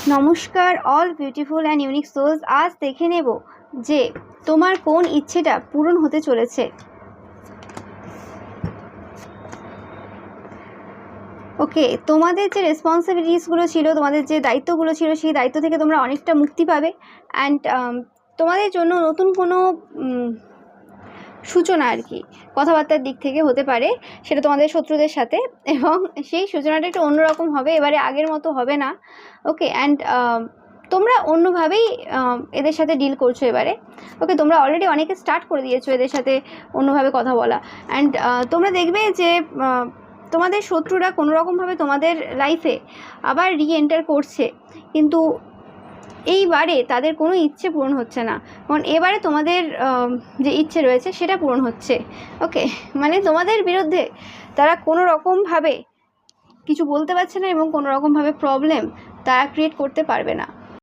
নমস্কার all beautiful and unique souls. আজ দেখে নেব যে তোমার কোন ইচ্ছেটা পূরণ হতে চলেছে। ওকে, তোমাদের যে রেসপন্সিবিলিটিসগুলো ছিল, তোমাদের যে দায়িত্বগুলো ছিল, সেই দায়িত্ব থেকে তোমরা অনেকটা মুক্তি পাবে। অ্যান্ড তোমাদের জন্য নতুন কোনো সূচনা আর কি কথাবার্তার দিক থেকে হতে পারে, সেটা তোমাদের শত্রুদের সাথে, এবং সেই সূচনাটা একটু অন্যরকম হবে, এবারে আগের মতো হবে না। ওকে, অ্যান্ড তোমরা অন্যভাবেই এদের সাথে ডিল করছো এবারে। ওকে, তোমরা অলরেডি অনেকে স্টার্ট করে দিয়েছো এদের সাথে অন্যভাবে কথা বলা। অ্যান্ড তোমরা দেখবে যে তোমাদের শত্রুরা কোনো রকমভাবে তোমাদের লাইফে আবার রিএন্টার করছে, কিন্তু এইবারে তাদের কোনো ইচ্ছে পূরণ হচ্ছে না, কারণ এবারে তোমাদের যে ইচ্ছে রয়েছে সেটা পূরণ হচ্ছে। ওকে, মানে তোমাদের বিরুদ্ধে তারা কোনো রকমভাবে কিছু বলতে পারছে না এবং কোনো রকমভাবে প্রবলেম তারা ক্রিয়েট করতে পারবে না।